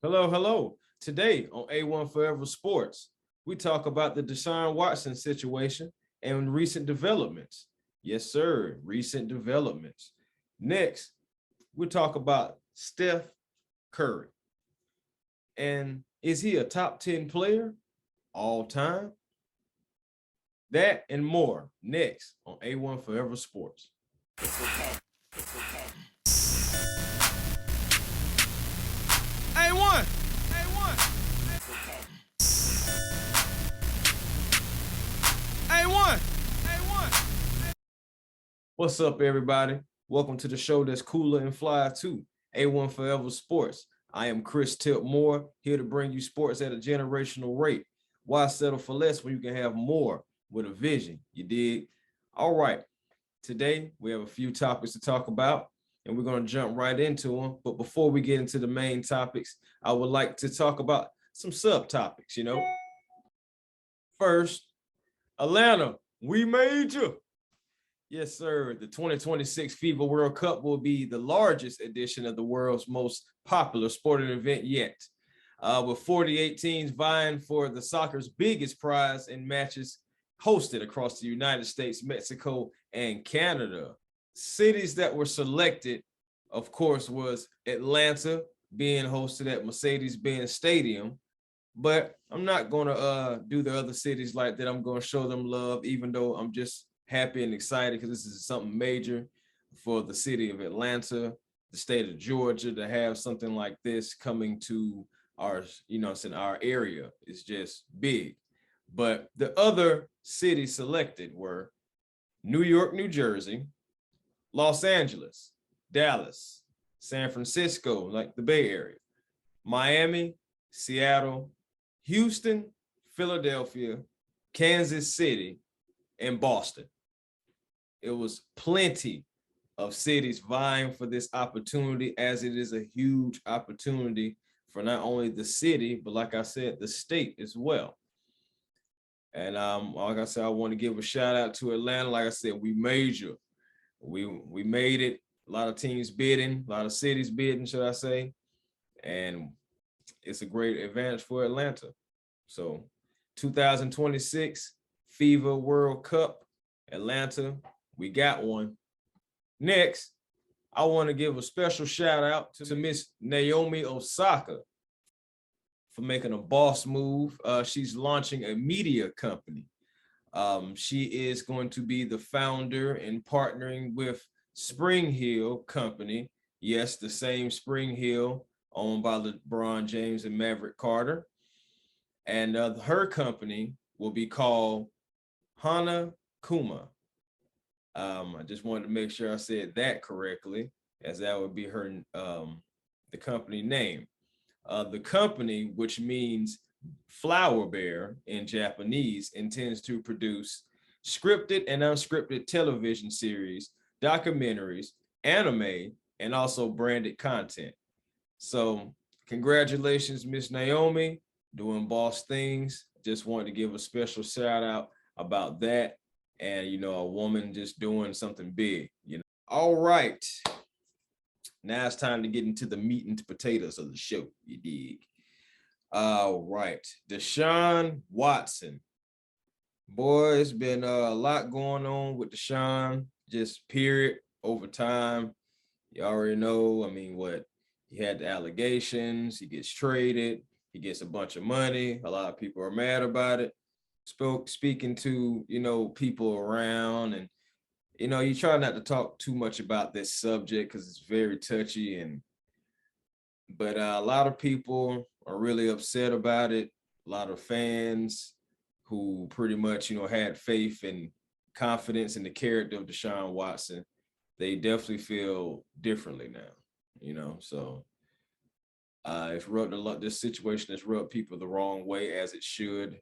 Hello, hello. Today on A1 Forever Sports, we talk about the DeShaun Watson situation and recent developments. Yes, sir, recent developments. Next, we'll talk about Steph Curry. And is he a top 10 player all time? That and more next on A1 Forever Sports. A1. A1. A1. A1. What's up, everybody? Welcome to the show that's cooler and fly too, A1 Forever Sports. I am Chris Tipmore, here to bring you sports at a generational rate. Why settle for less when you can have more with a vision? You dig? All right. Today, we have a few topics to talk about, and we're going to jump right into them. But before we get into the main topics, I would like to talk about some subtopics, First, Atlanta, we made you. Yes, sir. The 2026 FIFA World Cup will be the largest edition of the world's most popular sporting event yet, with 48 teams vying for the soccer's biggest prize in matches hosted across the United States, Mexico, and Canada. Cities that were selected, of course, was Atlanta, being hosted at Mercedes-Benz Stadium. But I'm not going to do the other cities like that. I'm going to show them love, even though I'm just happy and excited because this is something major for the city of Atlanta, the state of Georgia, to have something like this coming to our, our area is just big. But the other cities selected were New York, New Jersey, Los Angeles, Dallas, San Francisco, like the Bay Area, Miami, Seattle, Houston, Philadelphia, Kansas City, and Boston. It was plenty of cities vying for this opportunity, as it is a huge opportunity for not only the city, but like I said, the state as well. And like I said, I want to give a shout out to Atlanta. Like I said, we major. We made it. A lot of teams bidding, a lot of cities bidding, should I say. And it's a great advantage for Atlanta. So 2026 FIFA World Cup, Atlanta, we got one. Next, I want to give a special shout out to Miss Naomi Osaka for making a boss move. She's launching a media company. She is going to be the founder and partnering with Spring Hill Company. Yes, the same Spring Hill owned by LeBron James and Maverick Carter. And her company will be called Hana Kuma. I just wanted to make sure I said that correctly, as that would be her the company name. The company, which means flower bear in Japanese, intends to produce scripted and unscripted television series, documentaries, anime, and also branded content. So congratulations, Miss Naomi, doing boss things. Just wanted to give a special shout out about that. And, a woman just doing something big, All right. Now it's time to get into the meat and potatoes of the show, you dig? All right. DeShaun Watson. Boy, it's been a lot going on with DeShaun, just period, over time. You already know, he had the allegations, he gets traded, he gets a bunch of money. A lot of people are mad about it. Speaking to, people around, and, you try not to talk too much about this subject because it's very touchy, but a lot of people are really upset about it. A lot of fans who pretty much, had faith and confidence in the character of DeShaun Watson, they definitely feel differently now, so it's rubbed a lot. This situation has rubbed people the wrong way, as it should.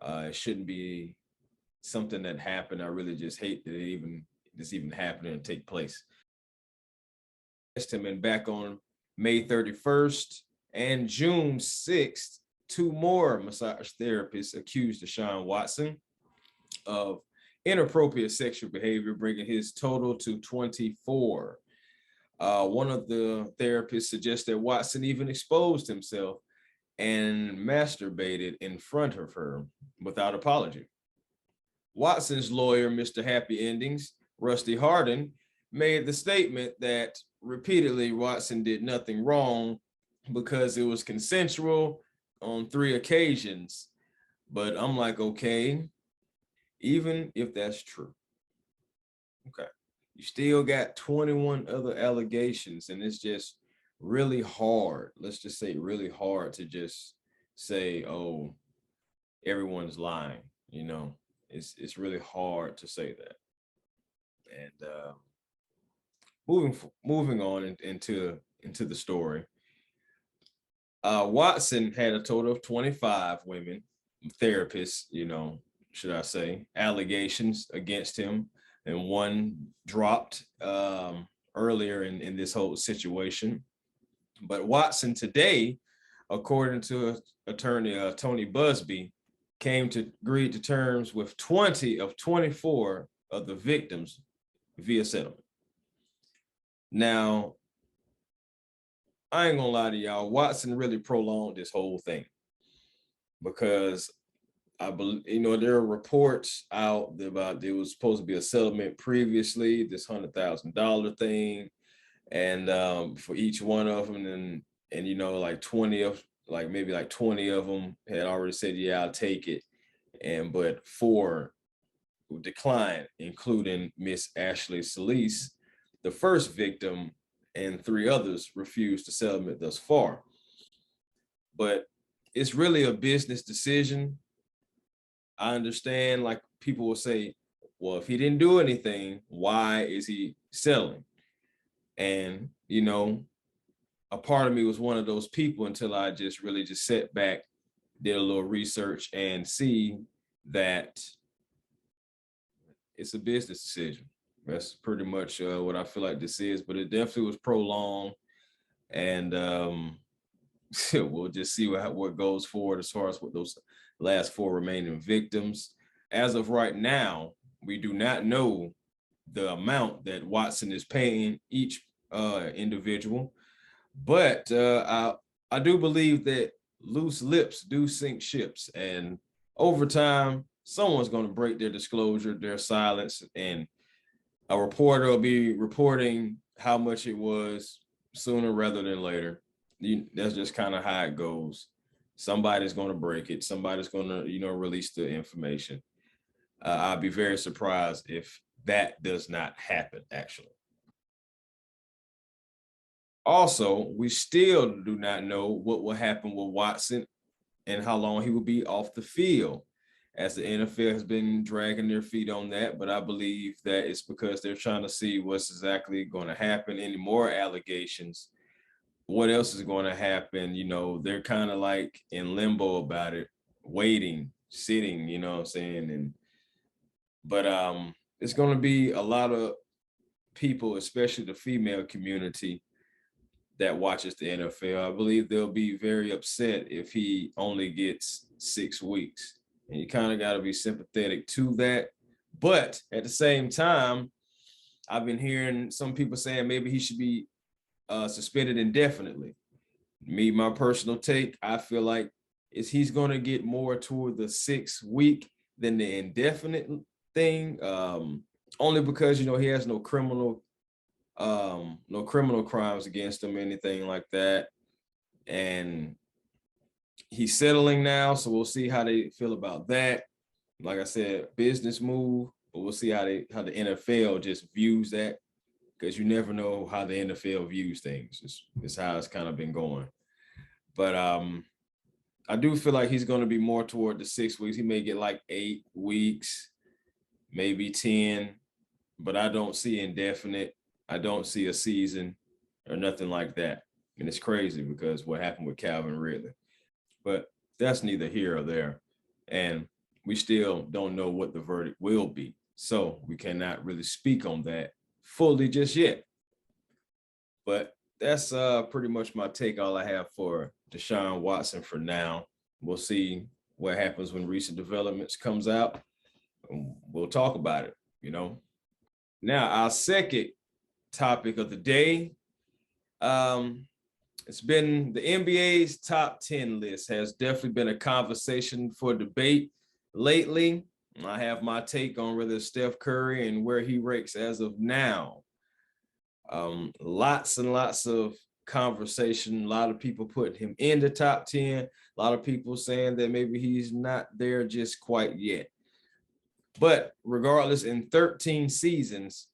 It shouldn't be something that happened. I really just hate that this even happened and take place. And back on May 31st and June 6th, two more massage therapists accused DeShaun Watson of inappropriate sexual behavior, bringing his total to 24. One of the therapists suggests that Watson even exposed himself and masturbated in front of her without apology. Watson's lawyer, Mr. Happy Endings, Rusty Hardin, made the statement that repeatedly Watson did nothing wrong because it was consensual on 3 occasions. But I'm like, okay, even if that's true, okay, you still got 21 other allegations, and it's just really hard. Let's just say really hard to just say, oh, everyone's lying. It's really hard to say that. And moving on into the story, Watson had a total of 25 women therapists, should I say, allegations against him, and one dropped earlier in this whole situation. But Watson today, according to attorney Tony Buzbee, agreed to terms with 20 of 24 of the victims via settlement. Now, I ain't gonna lie to y'all, Watson really prolonged this whole thing because I believe, there are reports out about there was supposed to be a settlement previously, this $100,000 thing, and for each one of them, and like 20 of maybe 20 of them had already said, yeah, I'll take it, but 4 declined, including Miss Ashley Solis, the first victim, and 3 others refused the settlement thus far. But it's really a business decision. I understand, like, people will say, well, if he didn't do anything, why is he settling? And, a part of me was one of those people until I just really just sat back, did a little research, and see that it's a business decision. That's pretty much what I feel like this is, but it definitely was prolonged, and we'll just see what goes forward as far as what those last 4 remaining victims. As of right now, we do not know the amount that Watson is paying each individual, but I do believe that loose lips do sink ships, and over time, someone's going to break their disclosure, their silence, and a reporter will be reporting how much it was sooner rather than later. That's just kind of how it goes. Somebody's going to break it. Somebody's going to, release the information. I'll be very surprised if that does not happen, actually. Also, we still do not know what will happen with Watson and how long he will be off the field, as the NFL has been dragging their feet on that. But I believe that it's because they're trying to see what's exactly going to happen. Any more allegations? What else is going to happen? They're kind of like in limbo about it, waiting, sitting, you know what I'm saying? But it's going to be a lot of people, especially the female community that watches the NFL. I believe they'll be very upset if he only gets 6 weeks. And you kind of got to be sympathetic to that. But at the same time, I've been hearing some people saying maybe he should be suspended indefinitely. My personal take, I feel like he's going to get more toward the 6 week than the indefinite thing. Only because, he has no criminal crimes against him, anything like that. And he's settling now, so we'll see how they feel about that. Like I said, business move, but we'll see how the NFL just views that, because you never know how the NFL views things. It's how it's kind of been going. But I do feel like he's going to be more toward the 6 weeks. He may get like 8 weeks, maybe 10, but I don't see indefinite. I don't see a season or nothing like that. And it's crazy because what happened with Calvin Ridley. But that's neither here or there. And we still don't know what the verdict will be. So we cannot really speak on that fully just yet. But that's pretty much my take, all I have for DeShaun Watson for now. We'll see what happens when recent developments comes out. We'll talk about it, Now, our second topic of the day It's been the NBA's top 10 list has definitely been a conversation for debate lately. I have my take on whether Steph Curry and where he ranks as of now. Lots and lots of conversation. A lot of people putting him in the top 10. A lot of people saying that maybe he's not there just quite yet. But regardless, in 13 seasons,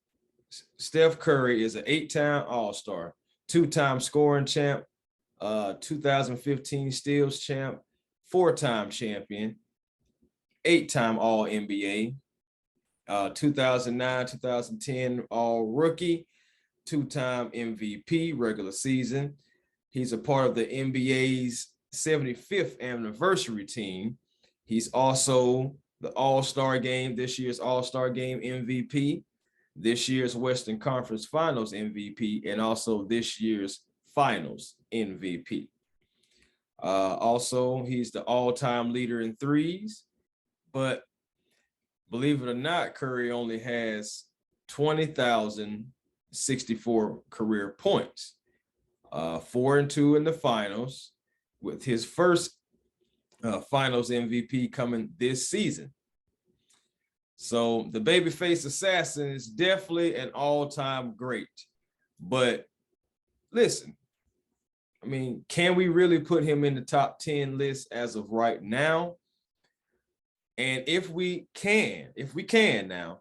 Steph Curry is an 8-time All-Star, 2-time scoring champ, 2015 steals champ, 4-time champion, 8-time All-NBA, 2009, 2010 All-Rookie, 2-time MVP regular season. He's a part of the NBA's 75th anniversary team. He's also the All-Star Game, this year's All-Star Game MVP, this year's Western Conference Finals MVP, and also this year's Finals MVP. Also, he's the all-time leader in threes, but believe it or not, Curry only has 20,064 career points, 4-2 in the finals, with his first Finals MVP coming this season. So the babyface assassin is definitely an all-time great. But listen, I mean, can we really put him in the top 10 list as of right now? And if we can now,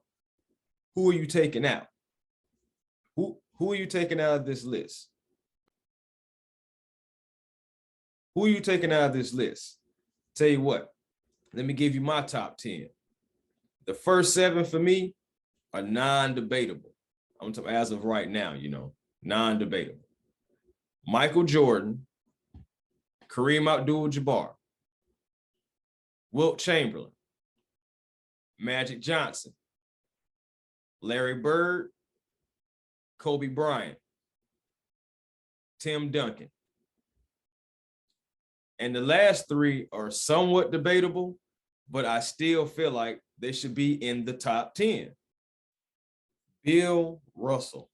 who are you taking out? Who are you taking out of this list? Who are you taking out of this list? Tell you what, let me give you my top 10. The first 7 for me are non-debatable. I'm talking as of right now, non-debatable. Michael Jordan, Kareem Abdul-Jabbar, Wilt Chamberlain, Magic Johnson, Larry Bird, Kobe Bryant, Tim Duncan. And the last 3 are somewhat debatable, but I still feel like they should be in the top 10. Bill Russell.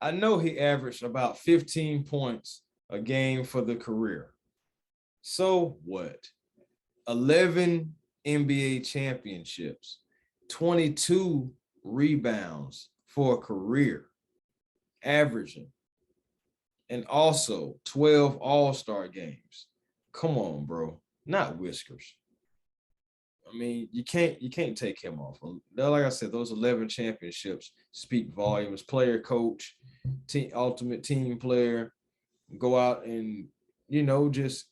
I know he averaged about 15 points a game for the career. So what? 11 NBA championships, 22 rebounds for a career, averaging, and also 12 All-Star games. Come on, bro. Not whiskers. I mean, you can't take him off. Like I said, those 11 championships speak volumes. Player, coach, team, ultimate team player, go out and, just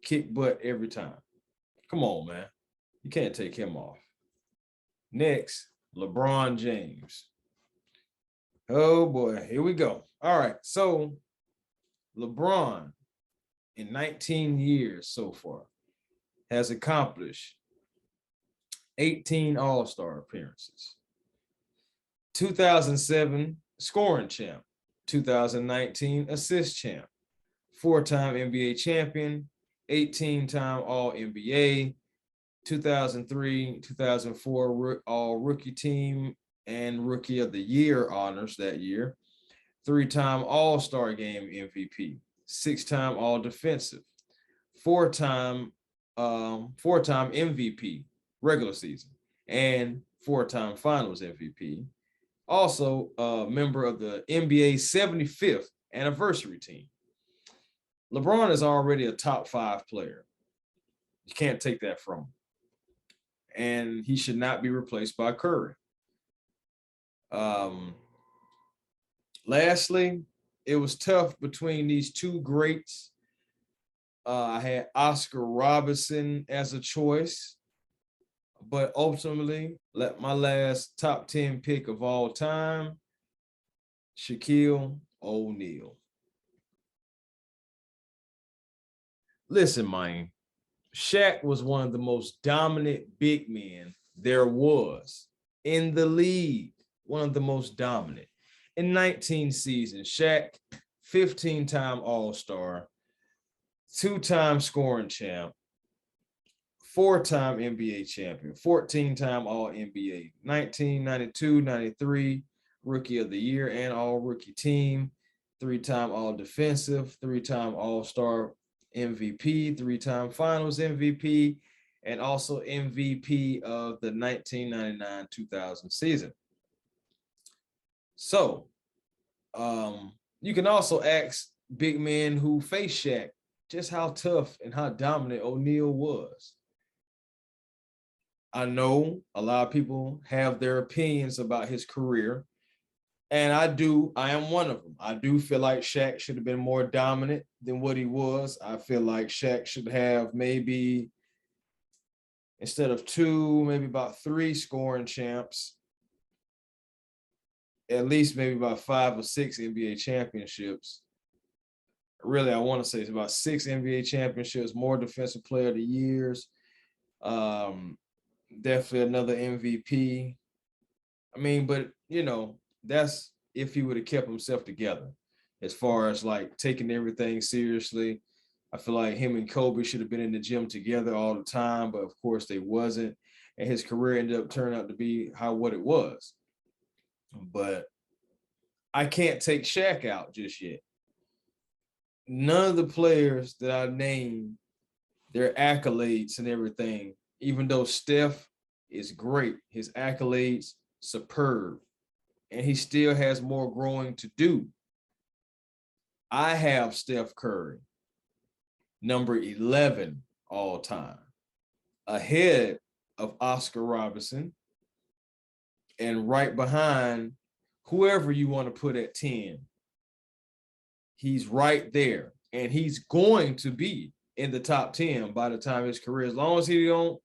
kick butt every time. Come on, man. You can't take him off. Next, LeBron James. Oh, boy. Here we go. All right. So, LeBron, in 19 years so far, has accomplished 18 All-Star appearances, 2007 scoring champ, 2019 assist champ, 4-time NBA champion, 18-time All-NBA, 2003, 2004 All-Rookie Team and Rookie of the Year honors that year, 3-time All-Star Game MVP, 6-time All-Defensive, 4-time MVP regular season, and 4-time Finals MVP. Also a member of the NBA's 75th anniversary team. LeBron is already a top 5 player. You can't take that from him. And he should not be replaced by Curry. Lastly, it was tough between these 2 greats. I had Oscar Robertson as a choice, but ultimately, let my last top 10 pick of all time, Shaquille O'Neal. Listen, man, Shaq was one of the most dominant big men there was in the league, one of the most dominant. In 19 seasons, Shaq, 15-time All-Star, 2-time scoring champ, 4-time NBA champion, 14-time All-NBA, 1992-93 Rookie of the Year and All-Rookie Team, 3-time All-Defensive, 3-time All-Star MVP, 3-time Finals MVP, and also MVP of the 1999-2000 season. So, you can also ask big men who face Shaq just how tough and how dominant O'Neal was. I know a lot of people have their opinions about his career, and I am one of them. I do feel like Shaq should have been more dominant than what he was. I feel like Shaq should have maybe, instead of 2, maybe about 3 scoring champs, at least maybe about 5 or 6 NBA championships. Really, I want to say it's about 6 NBA championships, more defensive player of the years. Definitely another MVP. I mean, but that's if he would have kept himself together. As far as like taking everything seriously, I feel like him and Kobe should have been in the gym together all the time, but of course they wasn't, and his career ended up turning out to be what it was. But I can't take Shaq out just yet. None of the players that I named, their accolades and everything, even though Steph is great, his accolades superb, and he still has more growing to do. I have Steph Curry, number 11 all time, ahead of Oscar Robertson, and right behind whoever you want to put at 10. He's right there, and he's going to be in the top 10 by the time his career, as long as he don't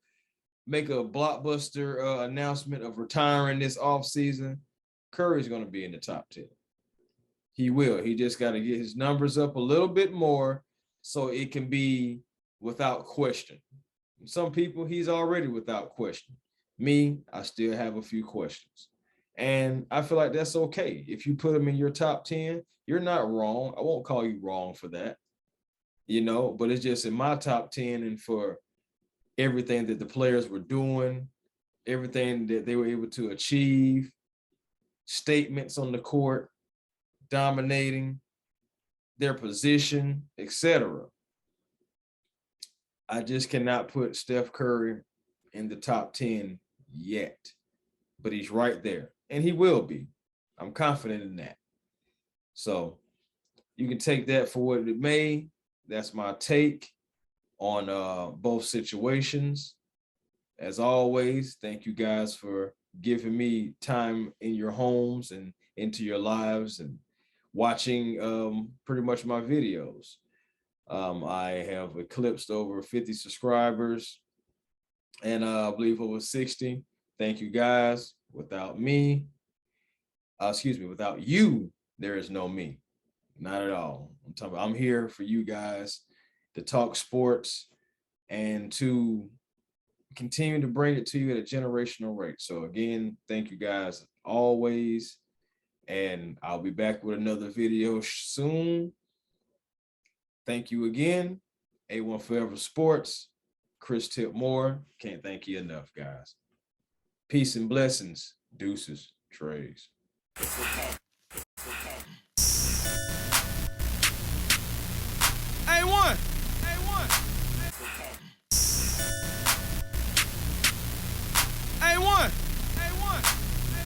make a blockbuster announcement of retiring this offseason, Curry's going to be in the top 10. He will. He just got to get his numbers up a little bit more so it can be without question. Some people, he's already without question. Me, I still have a few questions. And I feel like that's okay. If you put him in your top 10, you're not wrong. I won't call you wrong for that, but it's just in my top 10, and for everything that the players were doing, everything that they were able to achieve, statements on the court, dominating their position, etc. I just cannot put Steph Curry in the top 10 yet, but he's right there, and he will be. I'm confident in that. So you can take that for what it may. That's my take on both situations. As always, thank you guys for giving me time in your homes and into your lives and watching pretty much my videos. I have eclipsed over 50 subscribers, and I believe over 60. Thank you guys. Without you, there is no me. Not at all. I'm here for you guys to talk sports and to continue to bring it to you at a generational rate. So again, thank you guys always. And I'll be back with another video soon. Thank you again. A1 Forever Sports, Chris Tipmore. Can't thank you enough, guys. Peace and blessings. Deuces. Trays.